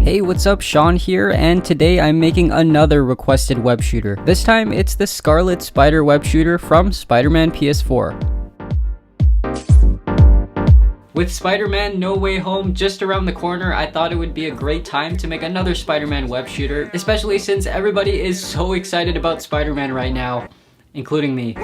Hey, what's up? Sean here, and today I'm making another requested web shooter. This time it's the Scarlet Spider web shooter from Spider-Man PS4. With Spider-Man No Way Home just around the corner, I thought it would be a great time to make another Spider-Man web shooter, especially since everybody is so excited about Spider-Man right now, including me.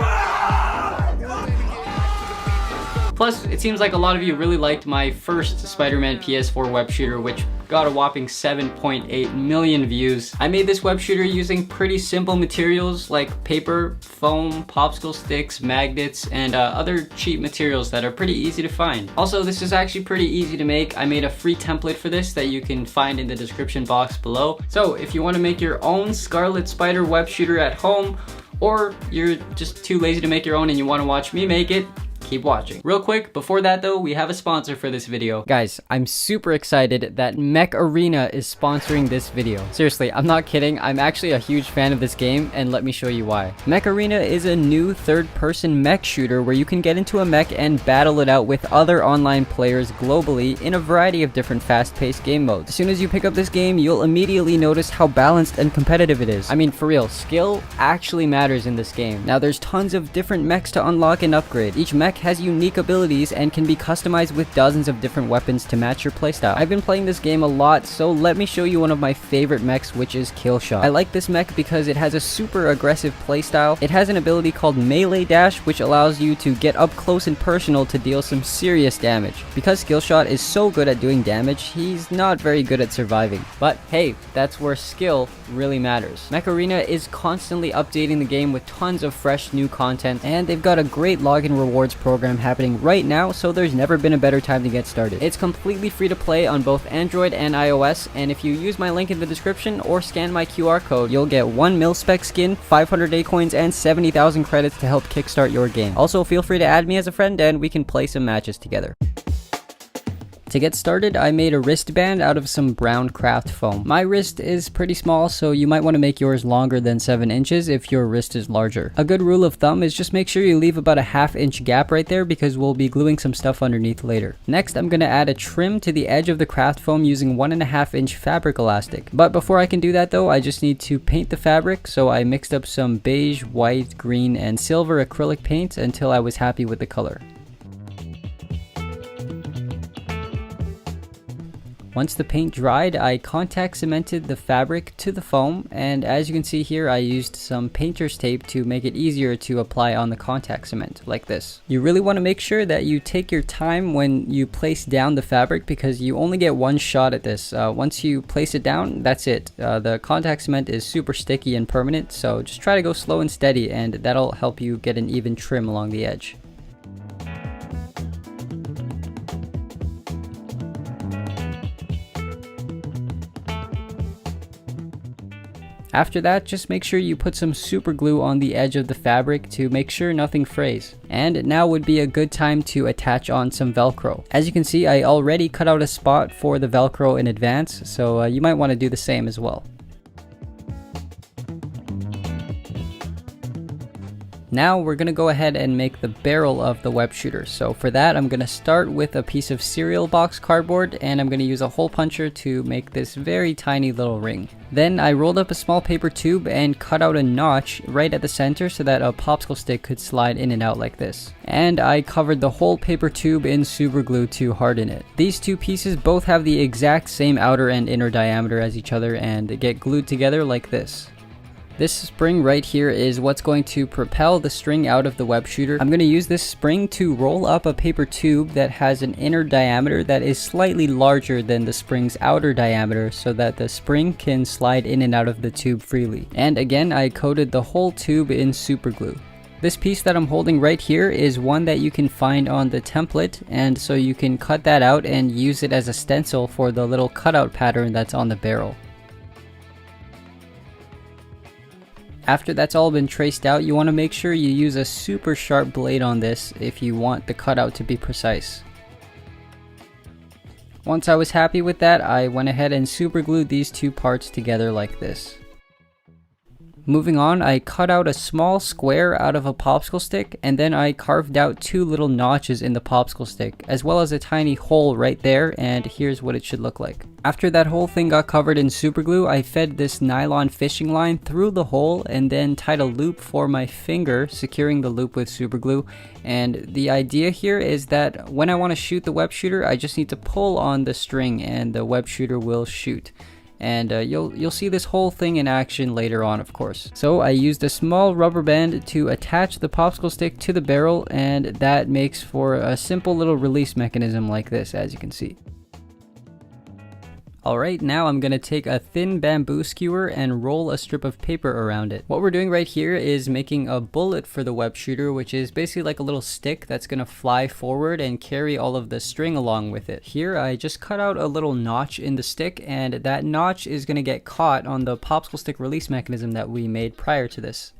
Plus, it seems like a lot of you really liked my first Spider-Man PS4 web shooter, which got a whopping 7.8 million views. I made this web shooter using pretty simple materials like paper, foam, popsicle sticks, magnets, and other cheap materials that are pretty easy to find. Also, this is actually pretty easy to make. I made a free template for this that you can find in the description box below. So if you want to make your own Scarlet Spider web shooter at home, or you're just too lazy to make your own and you want to watch me make it, keep watching. Real quick, before that though, we have a sponsor for this video. Guys, I'm super excited that Mech Arena is sponsoring this video. Seriously, I'm not kidding. I'm actually a huge fan of this game, and let me show you why. Mech Arena is a new third-person mech shooter where you can get into a mech and battle it out with other online players globally in a variety of different fast-paced game modes. As soon as you pick up this game, you'll immediately notice how balanced and competitive it is. I mean, for real, skill actually matters in this game. Now, there's tons of different mechs to unlock and upgrade. Each mech has unique abilities and can be customized with dozens of different weapons to match your playstyle. I've been playing this game a lot, so let me show you one of my favorite mechs, which is Killshot. I like this mech because it has a super aggressive playstyle. It has an ability called Melee Dash, which allows you to get up close and personal to deal some serious damage. Because Killshot is so good at doing damage, he's not very good at surviving. But hey, that's where skill really matters. Mech Arena is constantly updating the game with tons of fresh new content, and they've got a great login rewards program happening right now, so there's never been a better time to get started. It's completely free to play on both Android and iOS, and if you use my link in the description or scan my QR code, you'll get 1 mil-spec skin, 500 A-coins, and 70,000 credits to help kickstart your game. Also, feel free to add me as a friend and we can play some matches together. To get started, I made a wristband out of some brown craft foam. My wrist is pretty small, so you might want to make yours longer than 7 inches if your wrist is larger. A good rule of thumb is just make sure you leave about a ½ inch gap right there because we'll be gluing some stuff underneath later. Next, I'm going to add a trim to the edge of the craft foam using 1½ inch fabric elastic. But before I can do that though, I just need to paint the fabric, so I mixed up some beige, white, green, and silver acrylic paints until I was happy with the color. Once the paint dried, I contact cemented the fabric to the foam, and as you can see here, I used some painter's tape to make it easier to apply on the contact cement, like this. You really want to make sure that you take your time when you place down the fabric because you only get one shot at this. Once you place it down, that's it. The contact cement is super sticky and permanent, so just try to go slow and steady, and that'll help you get an even trim along the edge. After that, just make sure you put some super glue on the edge of the fabric to make sure nothing frays. And now would be a good time to attach on some Velcro. As you can see, I already cut out a spot for the Velcro in advance, so you might want to do the same as well. Now we're going to go ahead and make the barrel of the web shooter. So for that, I'm going to start with a piece of cereal box cardboard, and I'm going to use a hole puncher to make this very tiny little ring. Then I rolled up a small paper tube and cut out a notch right at the center so that a popsicle stick could slide in and out like this. And I covered the whole paper tube in super glue to harden it. These two pieces both have the exact same outer and inner diameter as each other and get glued together like this. This spring right here is what's going to propel the string out of the web shooter. I'm going to use this spring to roll up a paper tube that has an inner diameter that is slightly larger than the spring's outer diameter so that the spring can slide in and out of the tube freely. And again, I coated the whole tube in super glue. This piece that I'm holding right here is one that you can find on the template, and so you can cut that out and use it as a stencil for the little cutout pattern that's on the barrel. After that's all been traced out, you want to make sure you use a super sharp blade on this if you want the cutout to be precise. Once I was happy with that, I went ahead and super glued these two parts together like this. Moving on, I cut out a small square out of a popsicle stick, and then I carved out 2 little notches in the popsicle stick, as well as a tiny hole right there, and here's what it should look like. After that whole thing got covered in super glue, I fed this nylon fishing line through the hole and then tied a loop for my finger, securing the loop with super glue. And the idea here is that when I want to shoot the web shooter, I just need to pull on the string and the web shooter will shoot. And you'll see this whole thing in action later on, of course. So I used a small rubber band to attach the popsicle stick to the barrel, and that makes for a simple little release mechanism like this, as you can see. Alright, now I'm gonna take a thin bamboo skewer and roll a strip of paper around it. What we're doing right here is making a bullet for the web shooter, which is basically like a little stick that's gonna fly forward and carry all of the string along with it. Here I just cut out a little notch in the stick, and that notch is gonna get caught on the popsicle stick release mechanism that we made prior to this.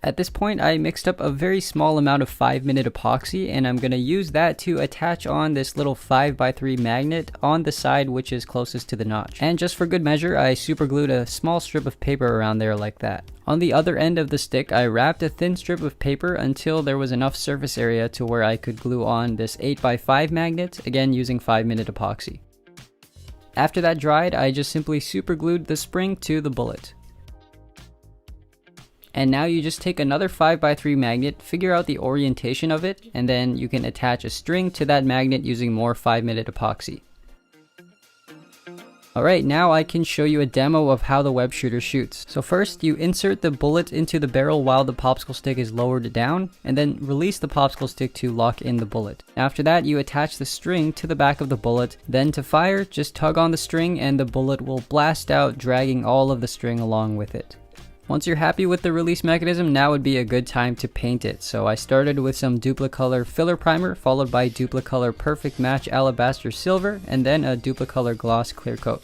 At this point, I mixed up a very small amount of 5-minute epoxy, and I'm going to use that to attach on this little 5x3 magnet on the side which is closest to the notch. And just for good measure, I super glued a small strip of paper around there like that. On the other end of the stick, I wrapped a thin strip of paper until there was enough surface area to where I could glue on this 8x5 magnet, again using 5-minute epoxy. After that dried, I just simply super glued the spring to the bullet. And now you just take another 5x3 magnet, figure out the orientation of it, and then you can attach a string to that magnet using more 5-minute epoxy. Alright, now I can show you a demo of how the web shooter shoots. So first, you insert the bullet into the barrel while the popsicle stick is lowered down, and then release the popsicle stick to lock in the bullet. After that, you attach the string to the back of the bullet. Then to fire, just tug on the string and the bullet will blast out, dragging all of the string along with it. Once you're happy with the release mechanism, now would be a good time to paint it. So I started with some Duplicolor filler primer, followed by Duplicolor Perfect Match Alabaster Silver, and then a Duplicolor Gloss Clear Coat.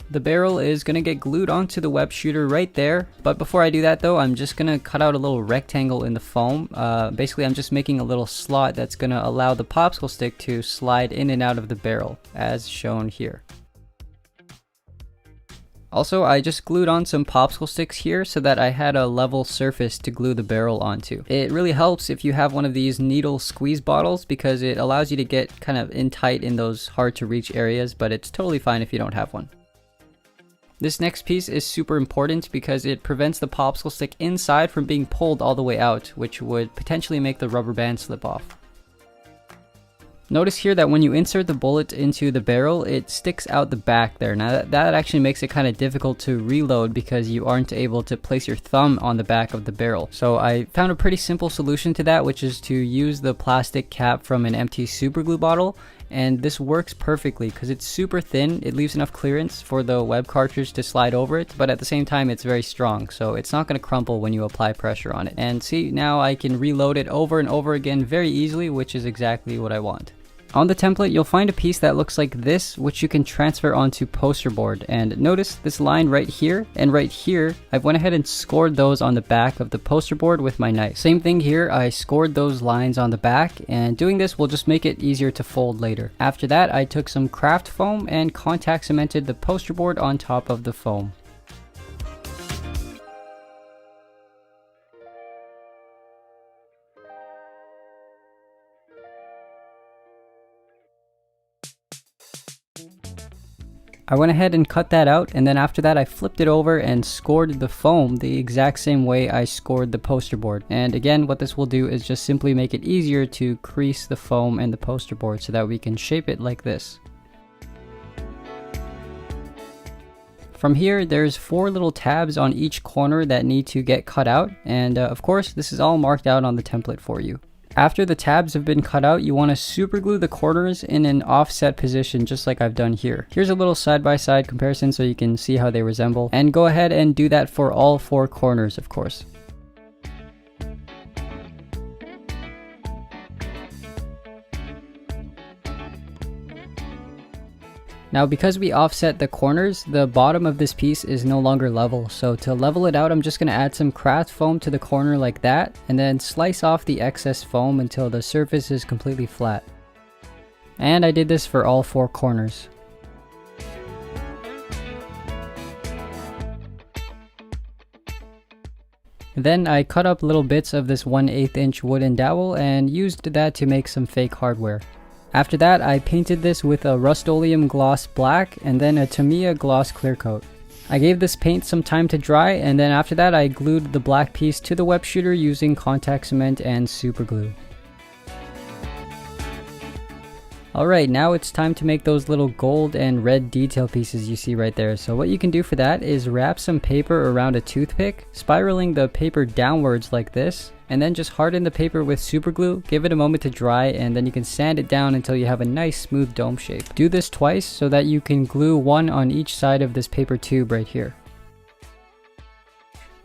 The barrel is going to get glued onto the web shooter right there, but before I do that though, I'm just going to cut out a little rectangle in the foam. Basically I'm just making a little slot that's going to allow the popsicle stick to slide in and out of the barrel, as shown here. Also, I just glued on some popsicle sticks here so that I had a level surface to glue the barrel onto. It really helps if you have one of these needle squeeze bottles because it allows you to get kind of in tight in those hard to reach areas, but it's totally fine if you don't have one. This next piece is super important because it prevents the popsicle stick inside from being pulled all the way out, which would potentially make the rubber band slip off. Notice here that when you insert the bullet into the barrel, it sticks out the back there. Now that actually makes it kind of difficult to reload because you aren't able to place your thumb on the back of the barrel. So I found a pretty simple solution to that, which is to use the plastic cap from an empty super glue bottle. And this works perfectly because it's super thin. It leaves enough clearance for the web cartridge to slide over it, but at the same time it's very strong, so it's not going to crumple when you apply pressure on it. And see, now I can reload it over and over again very easily, which is exactly what I want. On the template, you'll find a piece that looks like this, which you can transfer onto poster board. And notice this line right here and right here, I went ahead and scored those on the back of the poster board with my knife. Same thing here, I scored those lines on the back, and doing this will just make it easier to fold later. After that, I took some craft foam and contact cemented the poster board on top of the foam. I went ahead and cut that out, and then after that I flipped it over and scored the foam the exact same way I scored the poster board. And again, what this will do is just simply make it easier to crease the foam and the poster board so that we can shape it like this. From here, there's 4 little tabs on each corner that need to get cut out, and of course this is all marked out on the template for you. After the tabs have been cut out, you want to super glue the corners in an offset position just like I've done here. Here's a little side-by-side comparison so you can see how they resemble, and go ahead and do that for all 4 corners, of course. Now because we offset the corners, the bottom of this piece is no longer level, so to level it out I'm just going to add some craft foam to the corner like that, and then slice off the excess foam until the surface is completely flat. And I did this for all 4 corners. Then I cut up little bits of this 1/8 inch wooden dowel and used that to make some fake hardware. After that, I painted this with a Rust-Oleum gloss black and then a Tamiya gloss clear coat. I gave this paint some time to dry, and then after that I glued the black piece to the web shooter using contact cement and super glue. Alright, now it's time to make those little gold and red detail pieces you see right there. So what you can do for that is wrap some paper around a toothpick, spiraling the paper downwards like this, and then just harden the paper with super glue, give it a moment to dry, and then you can sand it down until you have a nice smooth dome shape. Do this twice so that you can glue one on each side of this paper tube right here.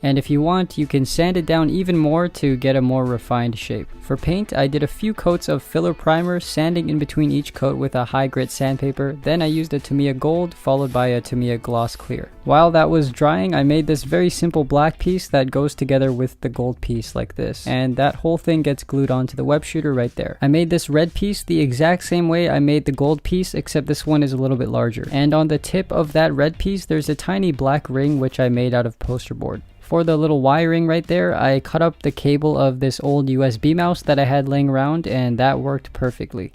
And if you want, you can sand it down even more to get a more refined shape. For paint, I did a few coats of filler primer, sanding in between each coat with a high grit sandpaper. Then I used a Tamiya Gold followed by a Tamiya Gloss Clear. While that was drying, I made this very simple black piece that goes together with the gold piece like this. And that whole thing gets glued onto the web shooter right there. I made this red piece the exact same way I made the gold piece, except this one is a little bit larger. And on the tip of that red piece, there's a tiny black ring which I made out of poster board. For the little wiring right there, I cut up the cable of this old USB mouse that I had laying around, and that worked perfectly.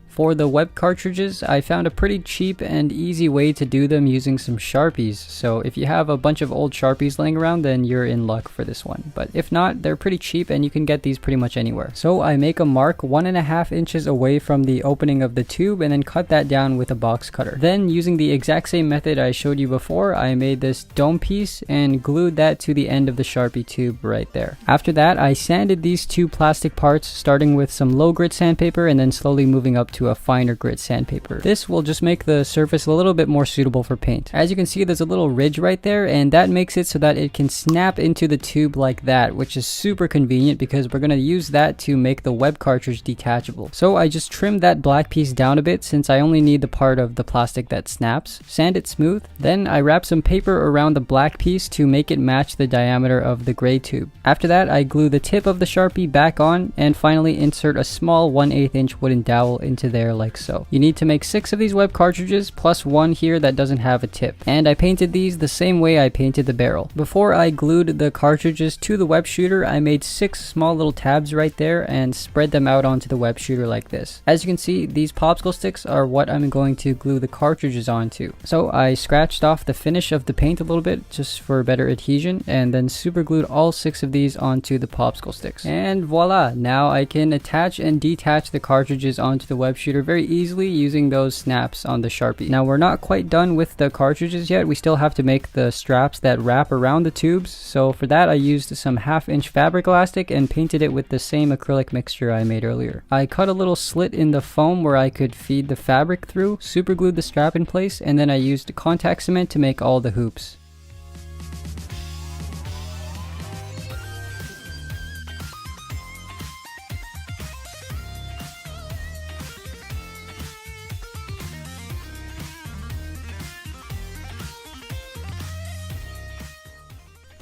For the web cartridges, I found a pretty cheap and easy way to do them using some Sharpies. So if you have a bunch of old Sharpies laying around, then you're in luck for this one. But if not, they're pretty cheap and you can get these pretty much anywhere. So I make a mark 1.5 inches away from the opening of the tube and then cut that down with a box cutter. Then using the exact same method I showed you before, I made this dome piece and glued that to the end of the Sharpie tube right there. After that, I sanded these two plastic parts, starting with some low grit sandpaper and then slowly moving up to a finer grit sandpaper. This will just make the surface a little bit more suitable for paint. As you can see, there's a little ridge right there, and that makes it so that it can snap into the tube like that, which is super convenient because we're going to use that to make the web cartridge detachable. So I just trimmed that black piece down a bit since I only need the part of the plastic that snaps, sand it smooth, then I wrap some paper around the black piece to make it match the diameter of the gray tube. After that, I glue the tip of the Sharpie back on and finally insert a small 1/8 inch wooden dowel into there like so. You need to make 6 of these web cartridges plus one here that doesn't have a tip. And I painted these the same way I painted the barrel. Before I glued the cartridges to the web shooter, I made 6 small little tabs right there and spread them out onto the web shooter like this. As you can see, these popsicle sticks are what I'm going to glue the cartridges onto. So I scratched off the finish of the paint a little bit just for better adhesion and then super glued all 6 of these onto the popsicle sticks. And voila! Now I can attach and detach the cartridges onto the web shooter very easily using those snaps on the Sharpie. Now we're not quite done with the cartridges yet. We still have to make the straps that wrap around the tubes. So for that I used some 1/2 inch fabric elastic and painted it with the same acrylic mixture I made earlier. I cut a little slit in the foam where I could feed the fabric through, super glued the strap in place, and then I used contact cement to make all the hoops.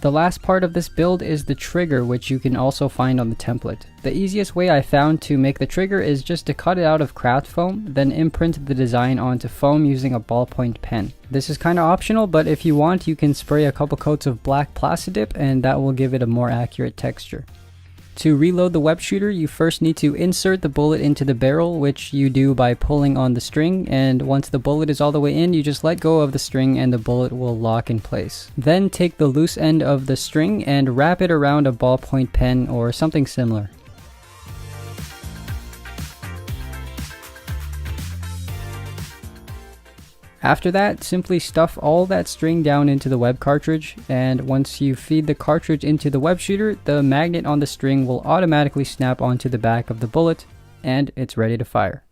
The last part of this build is the trigger, which you can also find on the template. The easiest way I found to make the trigger is just to cut it out of craft foam, then imprint the design onto foam using a ballpoint pen. This is kind of optional, but if you want, you can spray a couple coats of black Plastidip and that will give it a more accurate texture. To reload the web shooter, you first need to insert the bullet into the barrel, which you do by pulling on the string, and once the bullet is all the way in, you just let go of the string and the bullet will lock in place. Then take the loose end of the string and wrap it around a ballpoint pen or something similar. After that, simply stuff all that string down into the web cartridge, and once you feed the cartridge into the web shooter, the magnet on the string will automatically snap onto the back of the bullet, and it's ready to fire.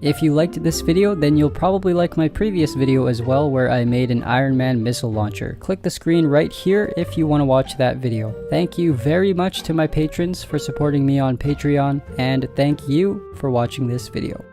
If you liked this video, then you'll probably like my previous video as well, where I made an Iron Man missile launcher. Click the screen right here if you want to watch that video. Thank you very much to my patrons for supporting me on Patreon, and thank you for watching this video.